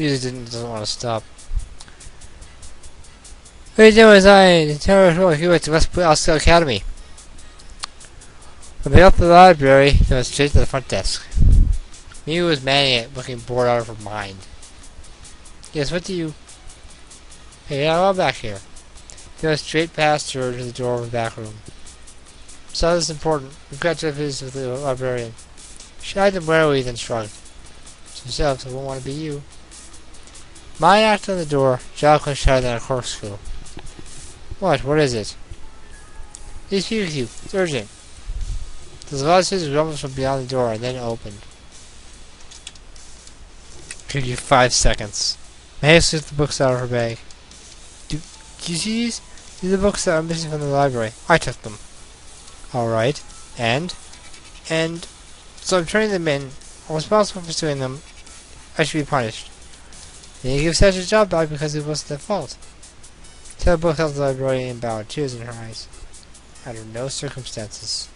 doesn't want to stop. What are you doing inside the terror here at the Asagao Academy? When they left the library, he went straight to the front desk. Miu was manning it, looking bored out of her mind. Yes, what do you... Hey, I'm back here. He went straight past her to the door of the back room. So this is important. We've got to visit with the librarian. She eyed him warily, then shrugged. To himself, I won't want to be you. Mine knocked on the door. Jaw clenched harder than a corkscrew. What? What is it? Please speak with you. It's urgent. The voices rumbled from beyond the door and then opened. Give you 5 seconds. May slipped the books out of her bag. Do you see these? These are the books that are missing from the library. I took them. Alright. And? So I'm turning them in. I'm responsible for stealing them. I should be punished. Then you give Seth his job back because it wasn't their fault. Tell the book out of the librarian and bowed, tears in her eyes. Under no circumstances.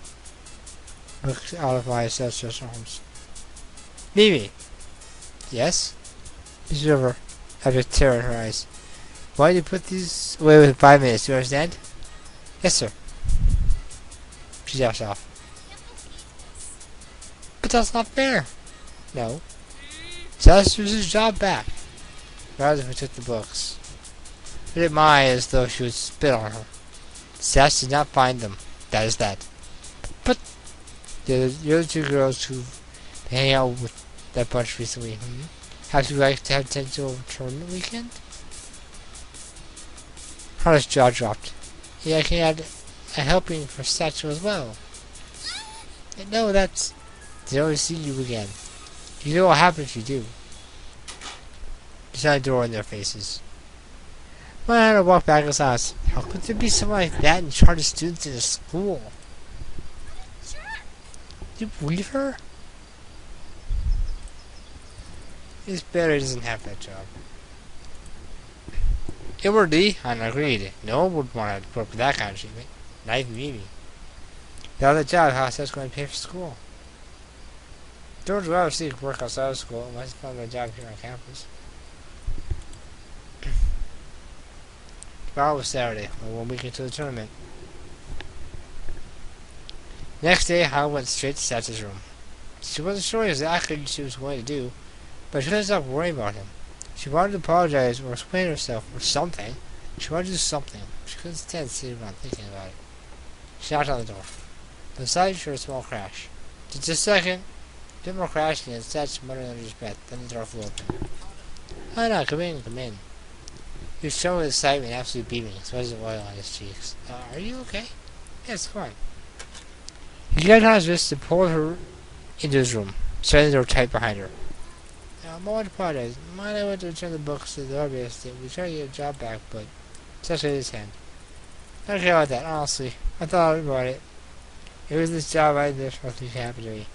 Looked out of my Seth's arms. Mimi! Yes? Miss River, after terror in her eyes. Why did you put these away within 5 minutes? Do you understand? Yes, sir. She dashed off. But that's not fair. No. Seth was his job back. Rather than took the books. She did Maya as though she would spit on her. Seth did not find them. That is that. But the other two girls who hang out with that bunch recently, How'd you like to have potential tournament weekend? Hana's jaw dropped. Yeah, I can add a helping for statue as well. No, that's... They always see you again. You know what happens if you do. There's not a door in their faces. Well, Hana walked back in silence. How could there be someone like that in charge of students in a school? Do you believe her? It's better he doesn't have that job. Inwardly, Hana agreed. No one would want to put up with that kind of treatment. Not even Mimi. Without that job, how is that going to pay for school? George would obviously work outside of school unless he found a job here on campus. Tomorrow was Saturday, 1 week into the tournament. Next day, Hana went straight to Satch's room. She wasn't sure exactly what she was going to do, but she couldn't stop worrying about him. She wanted to apologize or explain herself or something. She wanted to do something. She couldn't stand sitting around thinking about it. She knocked on the door. Inside, she heard a small crash. Just a second. A bit more crashing and Satch muttered under his breath. Then the door flew open. Hana, come in, come in. He was showing with excitement and absolutely beaming, sweating oil on his cheeks. Are you okay? Yes, fine. He grabbed Hana's wrist and pulled her into his room, shutting the door tight behind her. I want to apologize. Mine I went to return the books to the library estate. We tried to get a job back, but Satch hit his hand. I don't care about that, honestly. I thought about it. It was this job I did for nothing happened to me.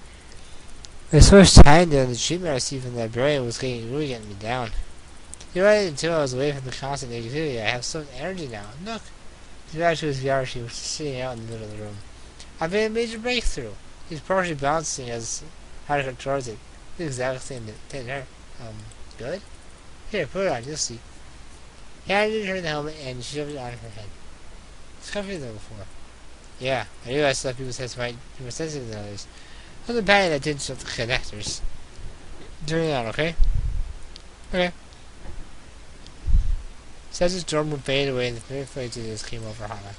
There's so much time there, and the treatment I received from the librarian was really getting me down. You're right, until I was away from the constant negativity, I have so much energy now. Look! He back to his VR, she was sitting out in the middle of the room. I've made a major breakthrough. He's partially bouncing as Hana controls it. It's exactly the same that her. Good? Here, put it on, you'll see. He handed her the helmet and shoved it on her head. It's comfier than before. Yeah, I realized some people's heads might be more sensitive than others. There's a pattern that didn't show the connectors. Turn it on, okay? Okay. Satch's dorm would fade away and the familiar feelings came over Hana.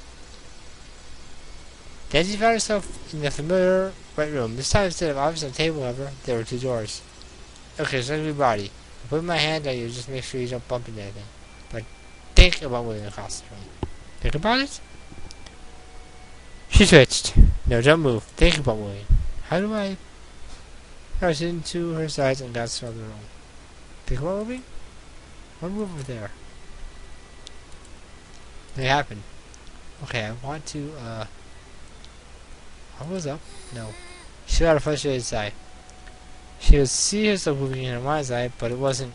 Then she found herself in the familiar white room. This time, instead of office on the table, however, there were 2 doors. Okay, so everybody. I put my hand on you, just make sure you don't bump into anything. But think about moving across the room. Think about it? She twitched. No, don't move. Think about moving. How do I... I was into her sides and got from the room. Think about moving? One move over there. It happened. Okay, I want to, what was up? No. She got a frustrated sigh. She would see herself moving in her mind's eye, but it wasn't.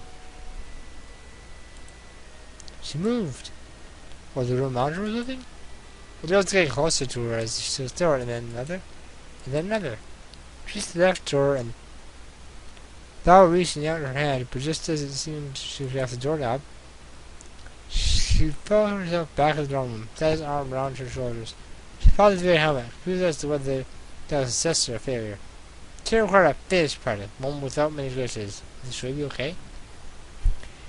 She moved. Was the room around her moving? The door was getting closer to her as she stood still, and then another, and then another. She reached the left door and Without reaching out her hand, but just as it seemed she was after the doorknob, she felt herself back of the dorm room, set his arm around her shoulders. She followed the very helmet, confused as to whether that was a success or a failure. She required a finished product, one without many glitches. Is she be okay?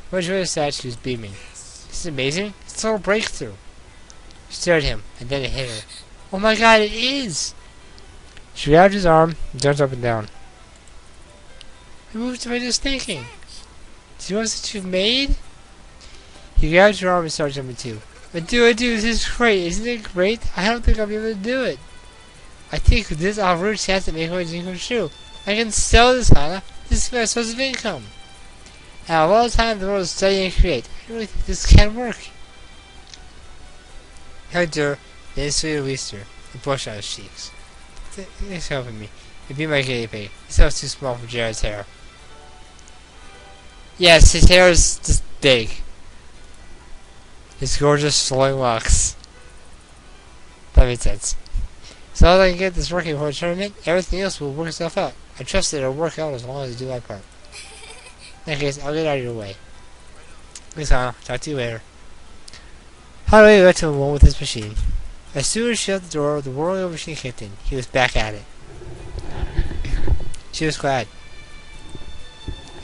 When she was sad, she was beaming. This is amazing. It's a total breakthrough. She stared at him, and then it hit her. Oh my god, it is! She grabbed his arm and jumped up and down. It moved to my just thinking. See what that you've made? He grabbed her arm and started jumping too. I do, this is great. Isn't it great? I don't think I'll be able to do it. I think with this, I'll have a real chance to make my dream come true. I can sell this, Hana. This is my source of income. And of all the time in the world to study and create, I really think this can work. He hugged her, then slowly released her, and brushed out his cheeks. Thanks for helping me. It'd be my guinea pig. This house is too small for Jared's hair. Yes, his hair is just big. His gorgeous flowing locks. That makes sense. So as I can get this working for a tournament, everything else will work itself out. I trust that it'll work out as long as I do my part. In that case, I'll get out of your way. Thanks, Hana. Talk to you later. Hana went to alone with his machine. As soon as she shut the door, the whirling of the machine kicked in. He was back at it. She was glad.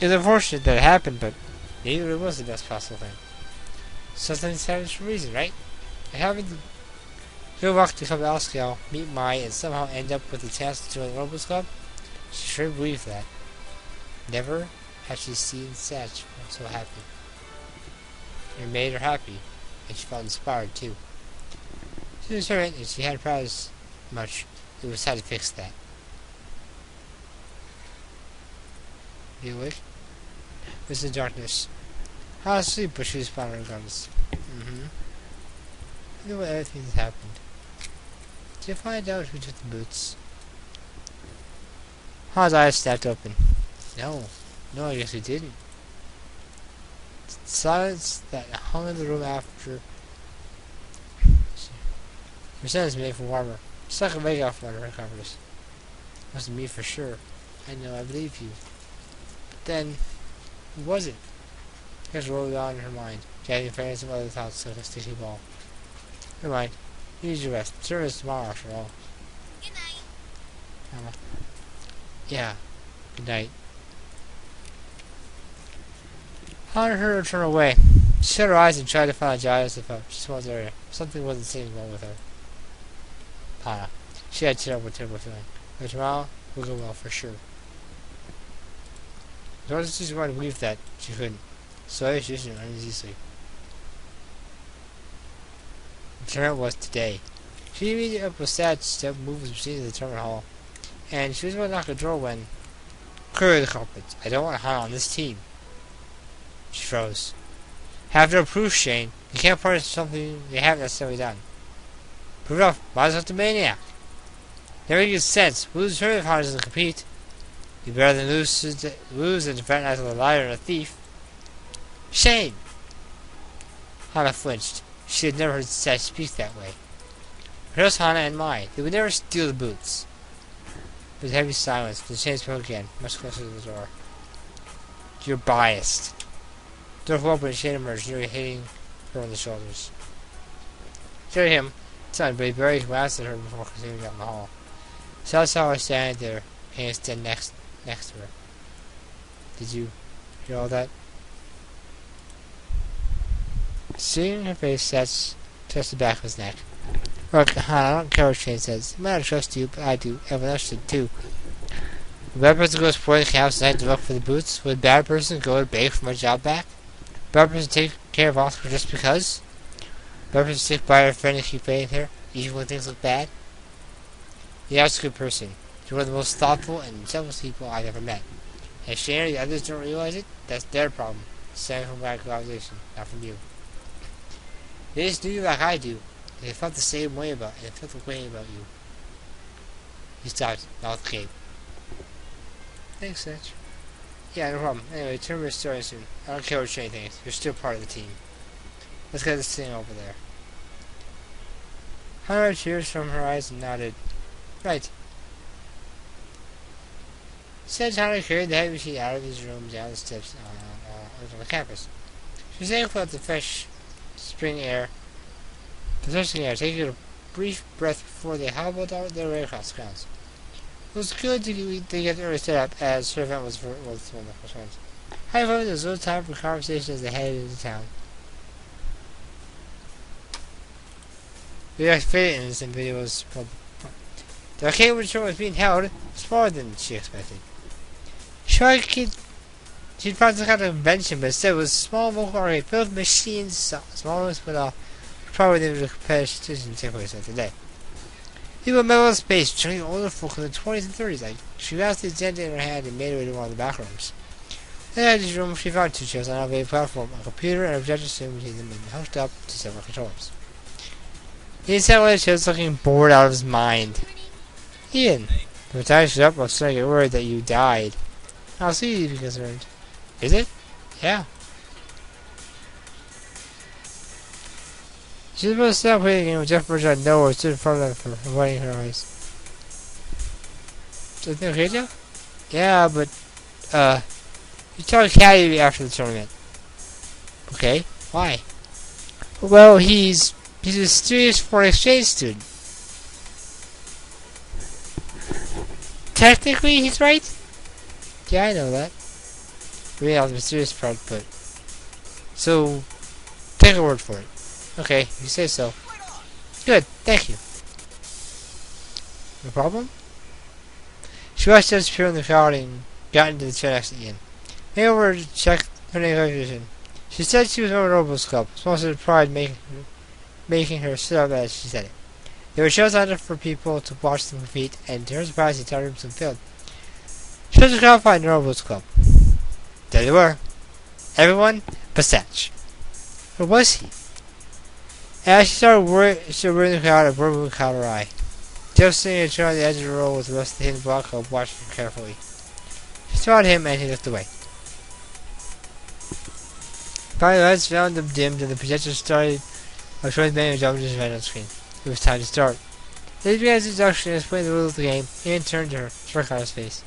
It was unfortunate that it happened, but maybe it was the best possible thing. Something's happened for a reason, right? I happened to go back to come to Asagao, meet Mai, and somehow end up with a chance to join the Robles Club. She sure believed that. Never had she seen Satch so happy. It made her happy, and she felt inspired too. She was determined, and she hadn't practiced much. It was time to fix that. You awake? It was in darkness. I was asleep, but she was fine regardless. I knew what everything that happened. Did you find out who took the boots? Han's eyes snapped open. No, I guess we didn't. The silence that hung in the room after her sentence made for warmer. Stuck a leg off under her covers. Wasn't me for sure. I know, I believe you. But then, who was it? Just rolled on in her mind, gathering fragments of other thoughts like a sticky ball. Never mind. You need your rest. Service tomorrow, after all. Good night. Yeah. Good night. Hana heard her turn away. She shut her eyes and tried to find a giant of her. She smelled the area. Something wasn't sitting well with her. Hana. She had a terrible feeling. But tomorrow will go well for sure. As much as she wanted to believe that, she couldn't. So she was uneasy sleep. The tournament was today. She immediately up with sad step moved his machine to the tournament hall. And she was about to knock the door when clear the culprit. I don't want Hana on this team. She froze. Have no proof, Shane. You can't punish something you haven't necessarily done. Prove it off. Might as well the maniac. Never makes sense. Lose her if Hana doesn't compete. You better than lose and defend as a liar and a thief. Shane! Hana flinched. She had never heard Satch speak that way. Here's Hana and Mai. They would never steal the boots. There was heavy silence. The chain spoke again, much closer to the door. You're biased. The door opened and Shane emerged, nearly hitting her on the shoulders. She heard him, son, but he barely glanced at her before continuing down the hall. Sal saw her standing there, hands dead next to her. Did you hear all that? Seeing her face, Satch touched the back of his neck. Look, Hana, I don't care what Shane says. He might not trust you, but I do. Everyone else should too. Would a bad person go explore the campus tonight to look for the boots? Would a bad person go to beg for my job back? Would a bad person take care of Oscar just because? Would a bad person stick by her friend and keep faith in her, even when things look bad? Yeah, that's a good person. You're one of the most thoughtful and selfless people I've ever met. And if Shane or the others don't realize it, that's their problem. Stemming from radicalization, not from you. They just knew you like I do. And they felt the same way about it. And they felt the way about you. He stopped, mouth agape. Thanks, Satch. Yeah, no problem. Anyway, turn your story soon. I don't care what Shane thinks. You're still part of the team. Let's get this thing over there. Hana wiped tears from her eyes and nodded. Right. Said Hana carried the heavy machine out of his room down the steps onto the campus. She was thankful at the fresh spring air, taking a brief breath before they hobbled out their way across the grounds. It was good to get early set up, as her event was one of the first ones. However, there was no time for conversation as they headed into town. The favorite innocent video was the arcade show was being held smaller than she expected. She'd found some kind of convention, but instead it was a small local arcade filled with machines, small rooms, but probably didn't the competition take place that day. People in the middle of space, generally older folk in the 20s and 30s, like she grasped the agenda in her hand and made her way to one of the back rooms. In the editor's room, she found two chairs on an elevated platform, a computer and a projector screen between them, and hooked up to several controllers. Ian sat away the chairs looking bored out of his mind. Ian, the time stood up, I was starting to get worried that you died. I'll see you, be concerned. Is it? Yeah. She was about to stop waiting again when Jeff Bridge out of nowhere stood in front of her, avoiding her eyes. Is everything okay, Jeff? Yeah, but, you told Caddy after the tournament. Okay, why? Well, he's a serious foreign exchange student. Technically, he's right? Yeah, I know that. Really, that was the mysterious part, but... So, take a word for it. Okay, you say so. Good, thank you. No problem? She watched us appear in the crowd and got into the chair next to Ian. Came over to check her name recognition. She said she was a member of Nobles Club, sponsored pride making her sit up as she said it. There were shows on it for people to watch them compete, and to her surprise, the entire room was filled. She was qualified in Nobles Club. There they were. Everyone but Satch. Where was he? As she started worrying the crowd, a bird moved caught her eye. Jeff sitting in a chair on the edge of the row with the rest of the hidden block club watching her carefully. She spotted him and he looked away. Finally, the lights found them dimmed and the projector started showing the menu jumps right on the screen. It was time to start. They began his introduction and explained the rules of the game. Ian turned to her, smirk on his face.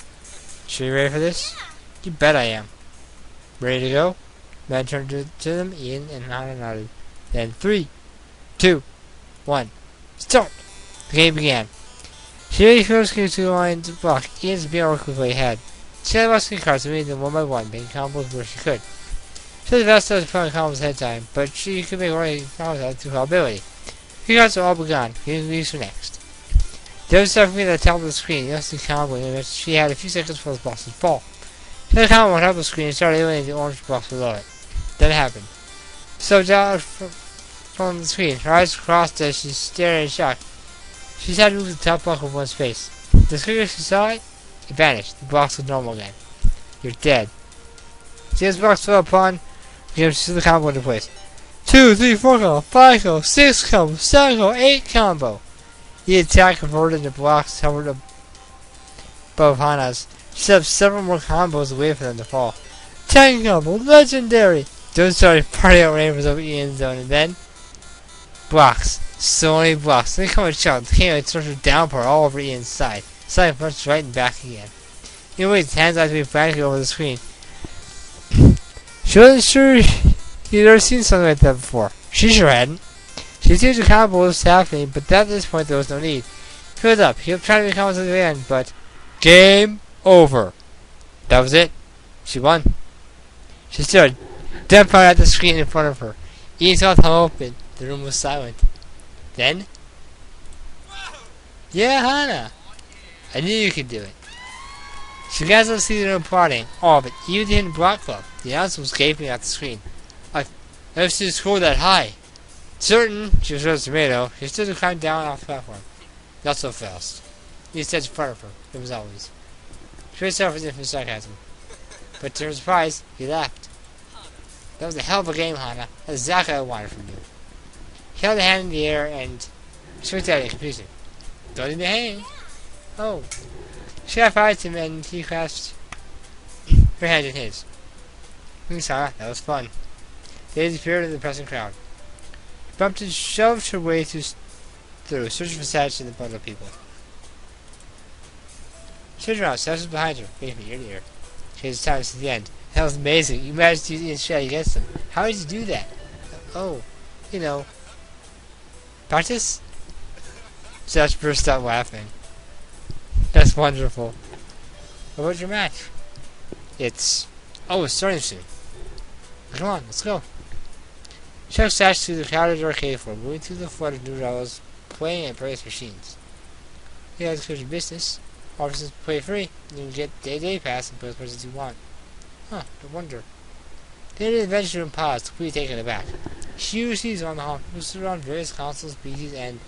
Sure you ready for this? You bet I am. Ready to go? The man turned to them, Ian and Hana nodded. Then 3, 2, 1, start! The game began. She made first came to the line to block. Ian's being work quickly ahead. She had busting cards and made them one by one, making combos where she could. She was the best at playing combos ahead of time, but she could make running combos out through her ability. Her cards are all but gone. He leaves her next. The other stuff at the top of the screen, yes, the combo in which she had a few seconds before the boss would fall. She had a combo on top of the screen and started eliminating the orange box below it. Then it happened. So down from the screen, her eyes crossed as she stared in shock. She decided to move the top block of one space. The quicker she saw it, it vanished. The box was normal again. You're dead. See this box fell upon, she see the combo into place. 2, 3, 4 combo, 5 combo, 6 combo, 7 combo, 8 combo. The attack converted into blocks hovered above Hana's. She set up several more combos to wait for them to fall. 10 combo, legendary! Those started partying out rainbows over Ian's zone, and then... blocks. So many blocks. Then come a shot, came and started a downpour all over Ian's side. Side first, right and back again. Ian waved his hands out to be frantically over the screen. She wasn't sure he'd ever seen something like that before. She sure hadn't. She seemed the combo was happening, but at this point there was no need. He filled up. He kept trying to make combos at the end, but... game over. That was it. She won. She stood, dead-powered at the screen in front of her. Ian's mouth hung open. The room was silent. Then... yeah, Hana! I knew you could do it. She guys don't see them applauding. All of it. Even the hidden block club. The announcer was gaping at the screen. I've never seen a score that high. Certain, she was a tomato, she stood to climb down off the platform. Not so fast. He stood in front of her. It was always. She raised herself as if in sarcasm. But to her surprise, he laughed. That was a hell of a game, Hana. That's exactly what I wanted from you. He held a hand in the air and she looked at it in confusion. Don't need to hang. Oh. She got fired to him and he clasped her hand in his. Thanks, Hana. That was fun. They disappeared in the pressing crowd. She bumped and shoved her way through searching for Satch in the bundle of people. Turns around, Sash is behind her, waiting from ear to ear. She has time to the end. That was amazing. You managed to use the strategy against him. How did you do that? Oh, you know, practice? Sash burst out laughing. That's wonderful. What about your match? It's starting soon. Come on, let's go. Chuck dashed through the crowded arcade floor, moving through the flood of new rivals, playing at various machines. He has to your business. Officers play free. You can get day pass and play as much as you want. Huh, no wonder. They did adventure room paused, completely taken aback. Huge seats on the hall, posted around various consoles, PCs, and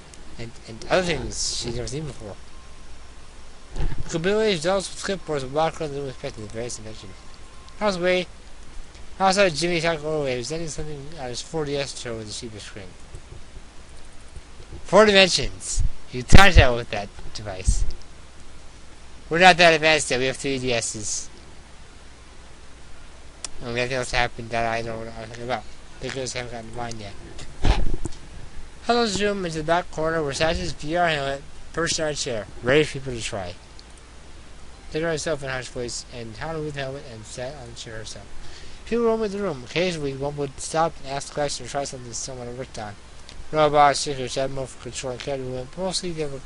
other things she'd never seen before. The ability adults with clipboards would walk around the room expecting the various inventions. Outside Jimmy talked away, presenting something on his 4DS show with a cheaper screen. 4 dimensions. You can touch out with that device. We're not that advanced yet, we have 3DSs. And nothing else happened that I don't know what I'm talking about. The girls haven't gotten to mine yet. Hello, zoom into the back corner where Sash's VR helmet perched on a chair, ready for people to try. Take her herself in a harsh voice and Howard with the helmet and sat on the chair herself. People roamed in the room. Occasionally, one would stop and ask questions or try something someone had worked on. Robots, secrets, had more for control and carried movement, but mostly they were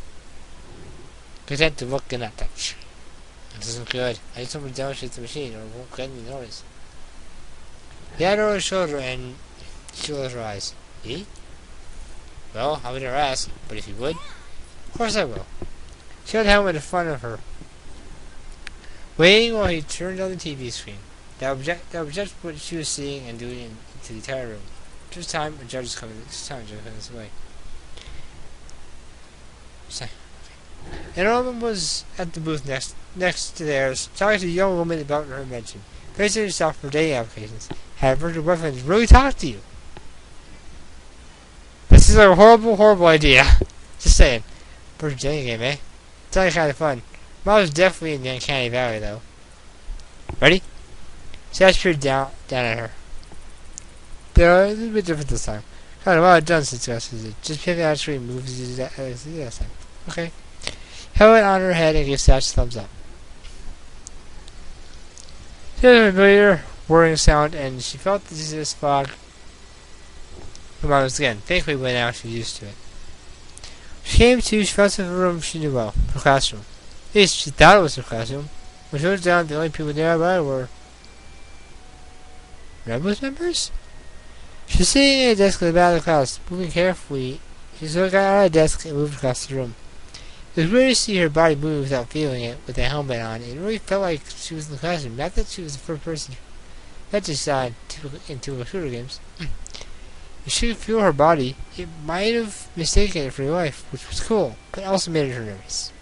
content to look and not touch. This isn't good. I need someone to demonstrate the machine, or it won't get any notice. He had her on his shoulder, and she closed her eyes. Me? Well, I would never ask, but if you would, of course I will. She had the helmet in front of her, waiting while he turned on the TV screen. That object what she was seeing and doing into the entire room. Just time, a judge is coming. Just time, a judge is coming this way. And a woman was at the booth next to theirs, talking to a young woman about her invention. Facing herself for dating applications. Had virtual boyfriends really talk to you? This is a horrible idea. Just saying. Virtual dating game, eh? It's only kind of fun. Mine was definitely in the uncanny valley, though. Ready? Sash peered down at her. They're a little bit different this time. Kind of what I've done since yesterday. Just picking out screen moves you did last time. Okay. Held it on her head and gave Sash a thumbs up. She heard a familiar whirring sound and she felt the disease fog come on again. Thankfully by now she was used to it. She came to, she felt in a room she knew well, her classroom. At least she thought it was her classroom. When she looked down, the only people nearby were Rebels members? She was sitting at a desk in the back of the class, moving carefully. She got out of the desk and moved across the room. It was weird to see her body move without feeling it, with a helmet on. It really felt like she was in the classroom, not that she was the first person that she saw in typical shooter games. If she could feel her body, it might have mistaken it for real life, which was cool, but also made her nervous.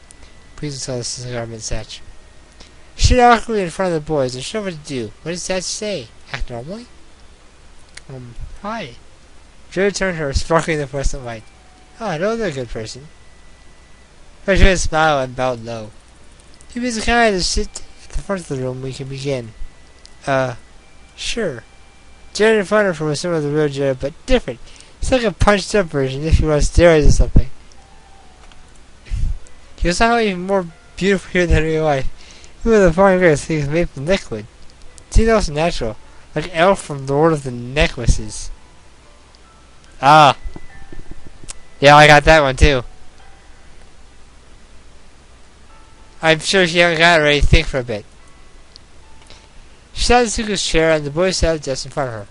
Please don't tell us this is government Satch. She stood awkwardly in front of the boys and showed what to do. What did Satch say? Act normally? Hi. Joe turned to her, sparkling in the fluorescent light. Oh, hello there, good person. Freshman smiled and bowed low. He was the kind to sit at the front of the room. We can begin. Sure. Jared in front of her was similar to the real Jared, but different. It's like a punched up version if you want steroids or something. He was somehow even more beautiful here than in real life. Even with the fine grace, he was made from liquid. It seemed also natural, like Elf from the Lord of the Necklaces. Ah. Yeah, I got that one too. I'm sure she hasn't got it ready to think for a bit. She sat in Suku's chair and the boy sat at the desk in front of her.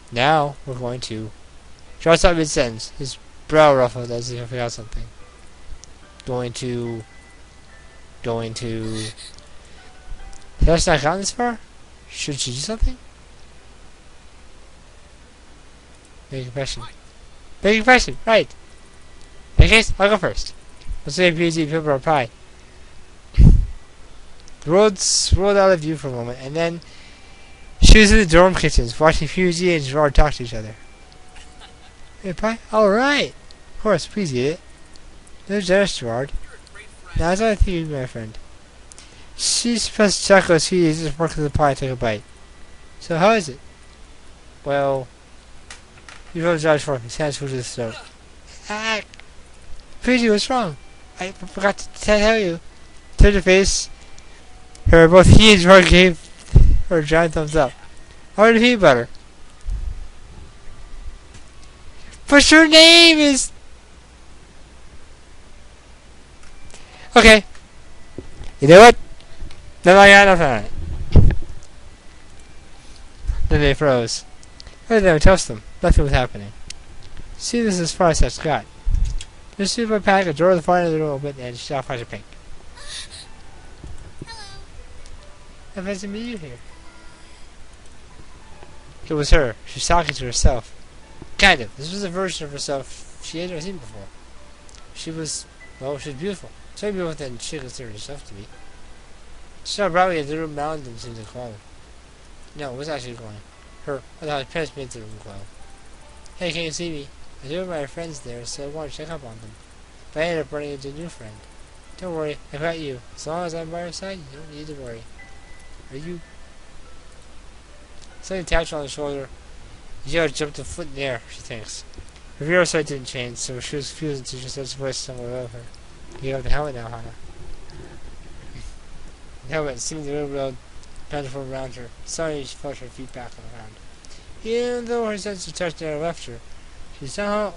Now, we're going to... Draw out mid-sentence. His brow ruffled as if he forgot something. Going to... Has not gotten this far? Should she do something? Make a confession. Make a confession, right. In that case, I'll go first. Let's say PG people are pie. The road swirled out of view for a moment, and then she was in the dorm kitchens, watching Fusey and Gerard talk to each other. Hey, pie? Alright! Of course, please eat it. No generous, Gerard. Now, that's what I think you'd be my friend. She suppressed chocolate as he just worked with the pie and took a bite. So, how is it? Well, you wrote Josh for me. His hands flew to his throat. Fusey, what's wrong? I forgot to tell you. Turned her face Here, both he and George gave her a giant thumbs up. I want peanut butter. But your name is... Okay. You know what? Then I got nothing on it. Then they froze. I didn't ever toast them. Nothing was happening. See, this is as far as I got. Just see my pack, a door of the fire in the room open, and she saw flash of pink. Hello. I've had to meet you here. It was her. She was talking to herself. Kind of. This was a version of herself she had never seen before. She was, well, she was beautiful. So beautiful than she considered herself to be. She saw Robbie as the room around them seemed to glow. No, it was actually glowing. I thought his parents made the room glow. Hey, can you see me? I do have my friends there, so I want to check up on them. But I ended up running into a new friend. Don't worry, I got you. As long as I'm by your side, you don't need to worry. Are you... Something tapped her on the shoulder. Yo jumped a foot in the air, she thinks. Her view sight didn't change, so she was confused until she heard his voice somewhere above her. You have the helmet now, Hana. The helmet seemed the railroad platform around her. Suddenly she felt her feet back on the ground. Even though her sense of touch never left her, she somehow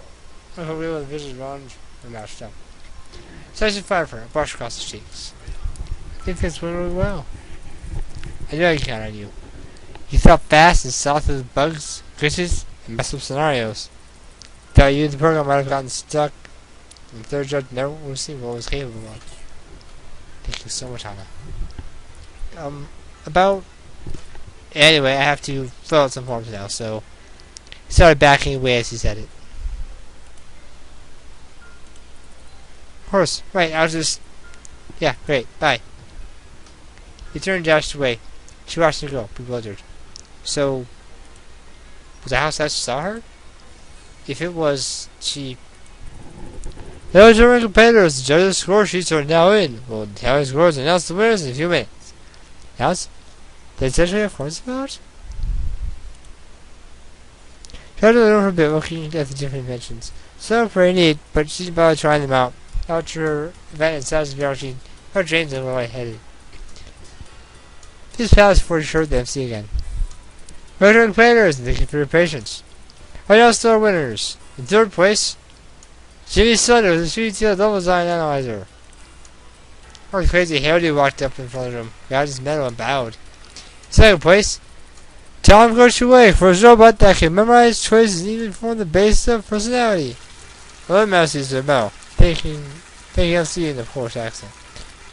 her real and vision around her matched up. Section 5 for her, brushed across the cheeks. I think this went really well. I knew I could count on you. You thought fast and saw through the bugs, glitches, and messed up scenarios. Without you, the program might have gotten stuck, and the third judge never would have seen what it was capable of. Thank you so much, Hana. About... Anyway, I have to fill out some forms now, so... He started backing away as he said it. Of course, right, I'll just... Yeah, great, bye. He turned and dashed away. She watched him go, bewildered. So... Was the house that saw her? If it was, she... Those are my competitors. The judges' score sheets are now in. We'll tally scores and announce the winners in a few minutes. Announce? Did essentially have forms about? Tried to learn for a bit looking at the different inventions. Some are pretty neat, but she didn't bother trying them out. After her event and size of the she her dreams and were lightheaded. This palace before she heard the MC again. Returning players, and thank you for your patience. Our now still winners. In third place, Jimmy Sutter with a sweet tail double design analyzer. Our crazy hairdo walked up in front of him, grabbed his medal and bowed. Second place, Tom Gershway for his robot that can memorize choices and even form the basis of personality. 11 Mousies their medal, thanking MC in the Polish accent.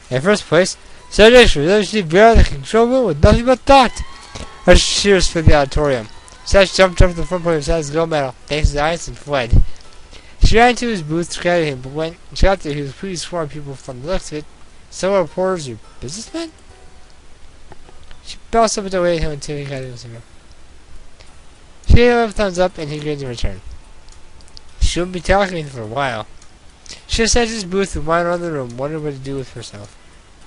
In first place, Cedric for the bear the control room with nothing but thought. A cheers for the auditorium. Sash jumped up to the front point of Sad's gold medal, thanks to the ice, and fled. She ran to his booth to grab him, but when she got there, he was pretty swarmed people from the looks of it. Some were reporters or businessmen? She bounced up and away at him until he got into her. She gave him a thumbs up, and he grinned in return. She wouldn't be talking to him for a while. She sat at his booth and wandered around the room, wondering what to do with herself.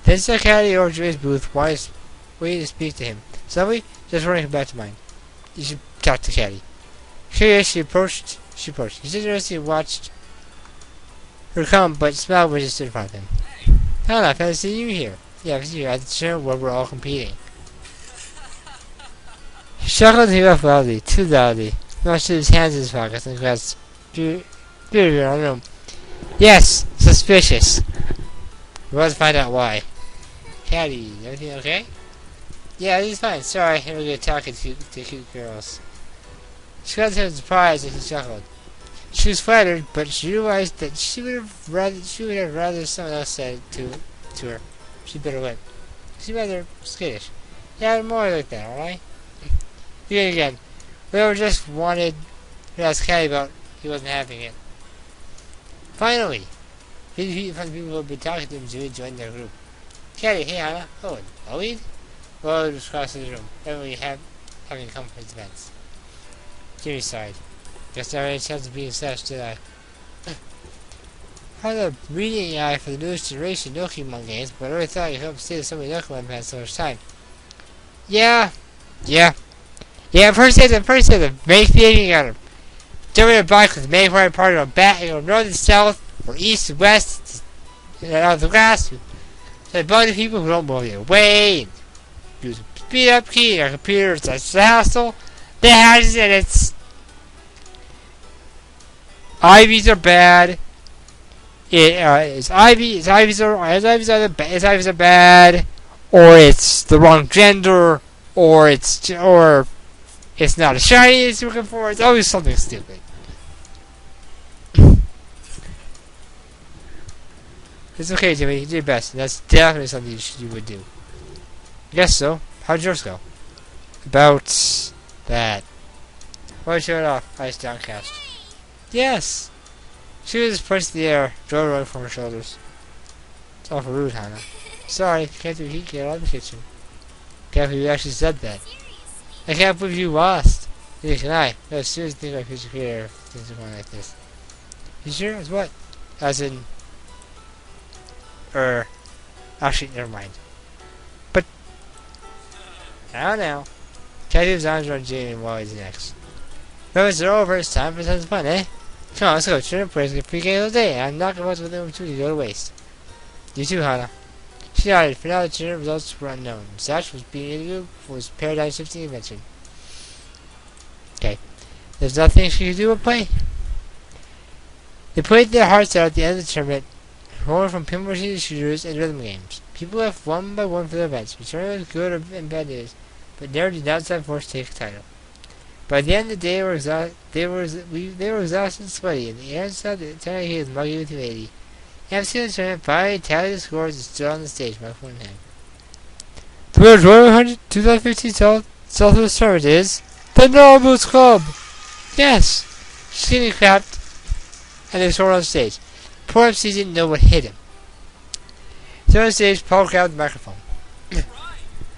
Then saw Caddy over to his booth, waiting to speak to him. Suddenly, just running back to mind. You should talk to Caddy. Curious, she approached. He stood interested and watched her come, but smiled when she stood in front of him. Hannah, I fancy seeing you here. Yeah, I can see you at the tournament where we're all competing. He chuckled and he laughed loudly, too loudly. Mashed his hands in his pockets and glanced through around the room. Yes, suspicious. We want to find out why. Caddy, everything okay? Yeah, everything's fine. Sorry, I'm really talking to cute girls. She got him surprised and he chuckled. She was flattered, but she realized that she would have rather someone else said it to her. She bit her lip. She's rather skittish. Yeah, I'm more like that, alright? Again. We just wanted to ask Caddy about he wasn't having it. Finally! He found people who had been talking to him to join their group. Caddy, hey Hannah. Oh, and Owen? Well, just across the room. Everybody having come for his events. Jimmy sighed. Guess I had a chance of being such, did I? I had a reading eye for the newest generation Pokemon games, but I really thought you helped save so many Pokemon past so much time. Yeah, first hit them. Make the aiming at him. Jumping a bike with the main part of a bat and go north and south, or east and west, and out of the grass. A bunch of people who don't believe you. Wait! Use a speed up key. Your computer is a hassle. The houses and it's IVs are bad. IVs are bad, or it's the wrong gender, or it's not a shiny it's looking for. It's always something stupid. It's okay, Jimmy. You did your best, and that's definitely something you would do. Yes, so. How'd yours go? About that. Why show it off? Eyes downcast. Yes! She was pushed in the air, drove away from her shoulders. It's awful rude, Hannah. Sorry, can't do heat, get out of the kitchen. Can't believe you actually said that. I can't believe you lost. Neither can I. No, seriously think my future career if things are going like this. You sure? As what? As in... actually, never mind. But... now. Detective's arms around Jamie while he's next. Moments are over, it's time for some fun, eh? Come on, let's go. Turn place get free game of the day. I'm not going to let the opportunity go to waste. You too, Hana. She nodded. For now, the tournament results were unknown. Sash was being interviewed for his paradigm-shifting invention. Okay. There's nothing she could do but play. They played their hearts out at the end of the tournament, rolling from pinball machines to shooters and rhythm games. People left one by one for their events. The tournament was good and bad news, but never did not stand forced to take a title. By the end of the day, they were exhausted and sweaty, and the answer that the he was muggy with humidity. MC of the tournament finally tallied the scores and stood on the stage, microphone in hand. The winner of Royal 100 2015 Southwest Tournament is the Nobles Club! Yes! Skinny clapped, and they soared on stage. Poor MC didn't know what hit him. So on stage, Paul grabbed the microphone.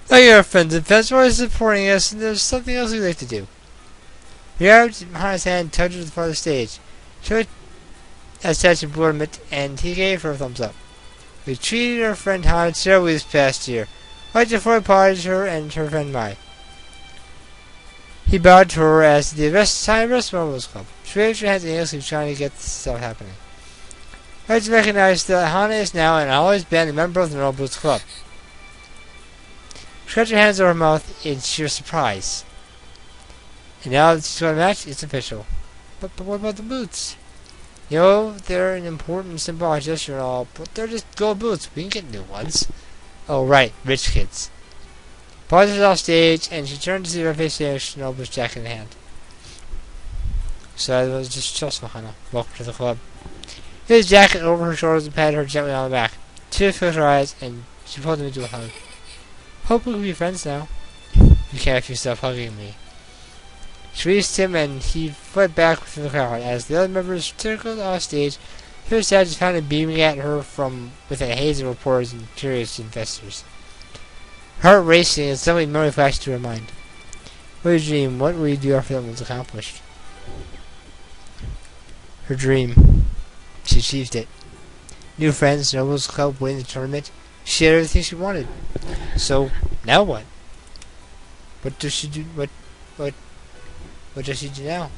Thank you, our friends and fans, for always supporting us, and there's something else we'd like to do. He grabbed Hana's hand and touched her to the front of the stage. Showed as such bewilderment, and he gave her a thumbs up. We treated our friend Hana terribly this past year. Right before I apologized to her and her friend Mai. He bowed to her as the time rest Nobles Club. She waved her hands aimlessly trying to get this stuff happening. I just recognized that Hana is now and always been a member of the Nobles Club. She scratched her hands over her mouth in sheer surprise. And now that she's going to match, it's official. But what about the boots? You know, they're an important symbolic gesture and all, but they're just gold boots. We can get new ones. Oh, right, rich kids. Paused was off stage, and she turned to see her face there, Noble's jacket in hand. So it was just Hana. Welcome to the club. His jacket over her shoulders and patted her gently on the back. Tears filled her eyes, and she pulled him into a hug. Hope we can be friends now. You can't if you stop hugging me. She released him, and he fled back within the crowd. As the other members circled off stage, her side just found him beaming at her from within a haze of reporters and curious investors. Heart racing, and suddenly memory flashed to her mind. What is your dream? What will you do after that was accomplished? Her dream. She achieved it. New friends, Nobles Club, winning the tournament. She had everything she wanted. So, now what? What does she do? What does she do now?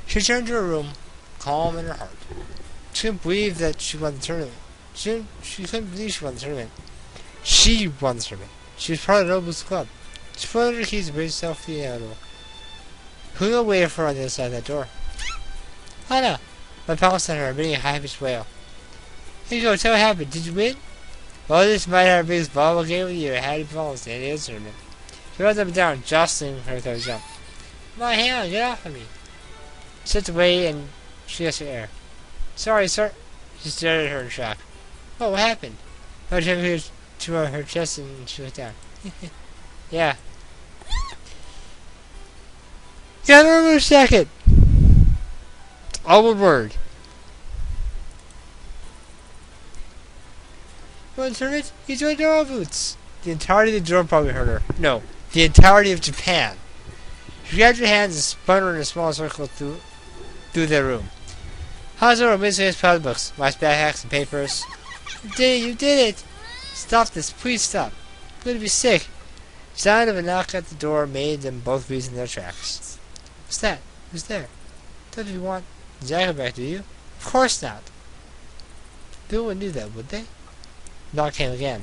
She returned to her room, calm in her heart. She couldn't believe that she won the tournament. She couldn't believe she won the tournament. She won the tournament. She was part of the Nobles Club. She put her keys and raised herself to the inevitable. Who will wait for her on the other side of that door? Hana! My pal sent her, emitting a high-pitched wail. Here you go, tell what happened. Did you win? Well, this might have our biggest volleyball game of the year. How did you fall in the tournament? She runs up and down, jostling her with a jump. My hand, get off of me. She sits away and she gets her air. Sorry, sir. She stared at her in shock. Oh, what happened? I was trying to her chest and she looked down. Yeah. Got her in a second. All one word. Well, tournament, you joined our boots. The entirety of the drum probably heard her. No, the entirety of Japan. She grabbed her hands and spun her in a small circle through their room. Hazaro immediately has pile of books, mice backpacks, and papers. You did it! Stop this, please stop. I'm going to be sick. The sound of a knock at the door made them both freeze in their tracks. What's that? Who's there? Don't you want the jacket back, do you? Of course not. They wouldn't do that, would they? Knock came again.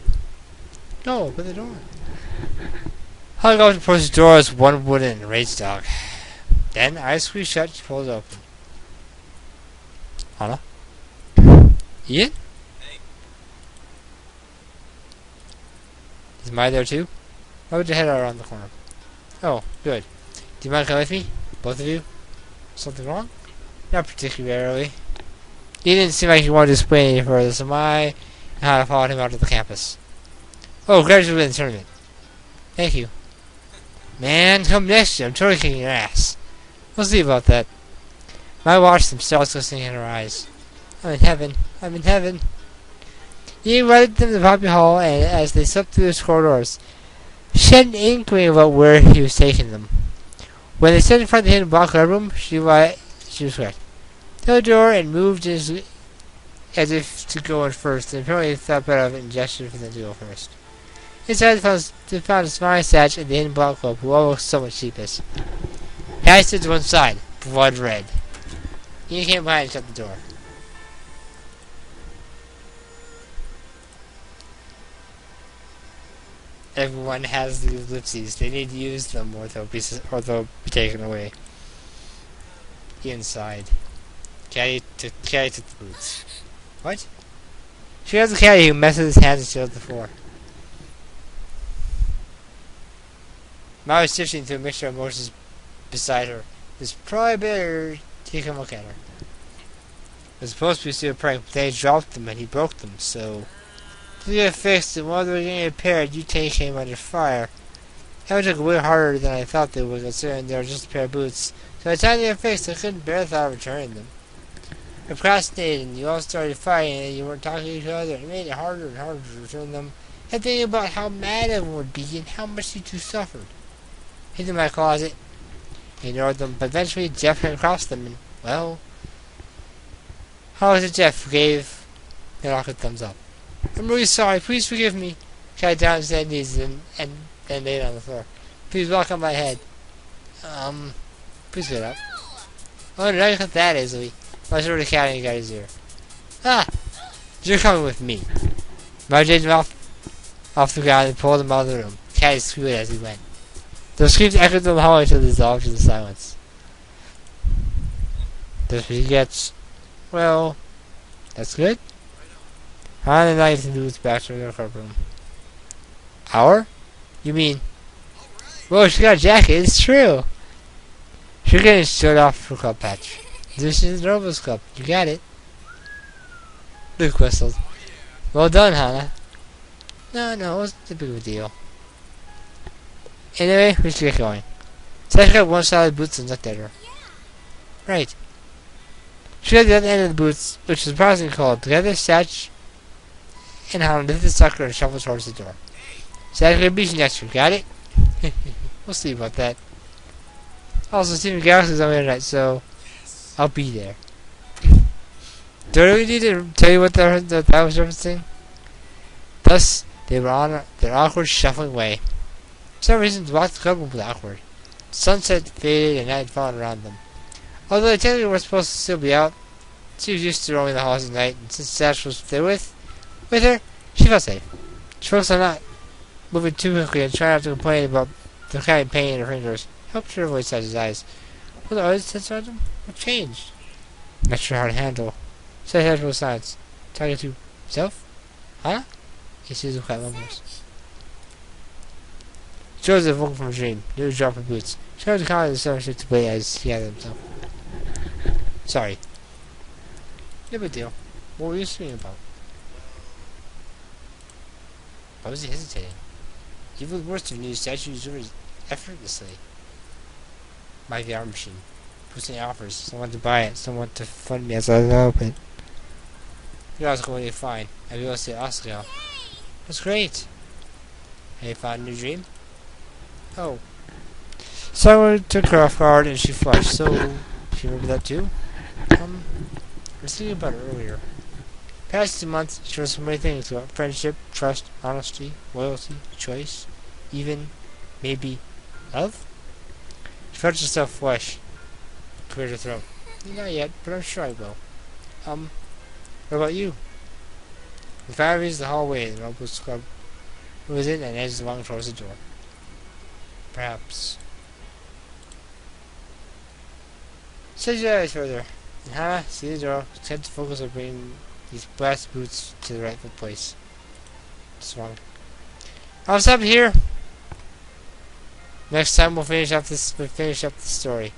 No, open the door. Hung up to push the door as one would in a rage dog. Then, eyes squeezed shut, she pulled it open. Anna? Ian? Is Mai there too? Why would you head around the corner? Oh, good. Do you mind coming with me? Both of you? Something wrong? Not particularly. He didn't seem like he wanted to explain any further, so Mai and Hana followed him out of the campus. Oh, graduated in the tournament. Thank you. Man, come next year. I'm totally kicking your ass. We'll see about that. Mai watched them, stars glistening in her eyes. I'm in heaven. I'm in heaven. He invited them to the Poppy Hall, and as they slipped through the corridors, she had an inkling about where he was taking them. When they stood in front of the hidden block club room, she was correct. To the door and moved as if to go in first, and apparently thought better of it and gestured for them to go first. Inside, they found a smiling Satch and the hidden block club, who all looked somewhat sheepish. Harry stood to one side, blood red. Ian came behind and shut the door. Everyone has these ellipses. They need to use them, or they'll be taken away. Inside, Caddy took the boots. What? She has a caddy who messes his hands and shows the floor. Ma was shifting through a mixture of emotions beside her. It's probably better to take a look at her. It was supposed to be still a prank, but they dropped them and he broke them, so to get it fixed and while they were getting repaired, you came under fire. That took way harder than I thought they would, considering they were just a pair of boots. So by the time they were fixed, I couldn't bear the thought of returning them. I procrastinated, and you all started fighting, and you weren't talking to each other, and it made it harder and harder to return them. And thinking about how mad everyone would be and how much you two suffered. Hid in my closet, ignored them, but eventually Jeff came across them, and, well, how was it Jeff who gave an awkward thumbs up? I'm really sorry, please forgive me. Got down his knees and then laid on the floor. Please walk on my head. Please get up. Oh, did I cut that easily? I was already counting and got his ear. Ah! You're coming with me. I dragged him off the ground and pulled him out of the room. Caddy squealed as he went. The screams echoed through the hallway until they dissolved into silence. That's what he gets. Well, that's good. On the night and moves back to the club room. Our? You mean? Whoa, she got a jacket. It's true. She getting showed off her club patch. This is the Nobles Club. You got it. Luke whistled. Well done, Hannah. No, it wasn't a big of a deal. Anyway, we should get going. Satch got one side of the boots and looked at her. Right. She got the other end of the boots, which was surprisingly cold. Together, Satch and Hannah lifted the sucker and shuffled towards the door. Satch will be next week, got it? We'll see about that. Also, Steven Galaxy's on the internet, so I'll be there. Do I really need to tell you what that was referencing? Thus, they were on their awkward, shuffling way. For some reason, the walk to the club was awkward. Sunset faded and night had fallen around them. Although they technically were supposed to still be out, she was used to roaming the halls at night, and since Satch was there with her, she felt safe. She focused on not moving too quickly and trying not to complain about the kind of pain in her fingers. Helped her avoid Satch's eyes. Were the others inside them? What changed? Not sure how to handle. Satch had no signs. Talking to himself? Huh? He sees the quiet mumbles. Joseph woke from a dream. Knew to drop her boots. She heard the comment of the summer to play as he gathered himself. Sorry. No big deal. What were you screaming about? Why was he hesitating? Even with worst of news, statue used effortlessly. My VR machine. Posting offers. Someone to buy it. Someone to fund me as I develop it. You're also going to be fine. I'll be able to see Asagao. That's great. Have you found a new dream? Oh. Someone took her off guard and she flushed. So, she remember that too? I was thinking about it earlier. Past 2 months, she learned so many things about friendship, trust, honesty, loyalty, choice, even, maybe, love? She felt herself flush. Cleared her throat. Not yet, but I'm sure I will. What about you? The fire reaches the hallway and the Noble Scrub moves in and edges along towards the door. Perhaps. Says your eyes further. And Hannah, see the door, attempt to focus on bringing these brass boots to the rightful place. Swung. I'll stop here. Next time we'll finish up the story.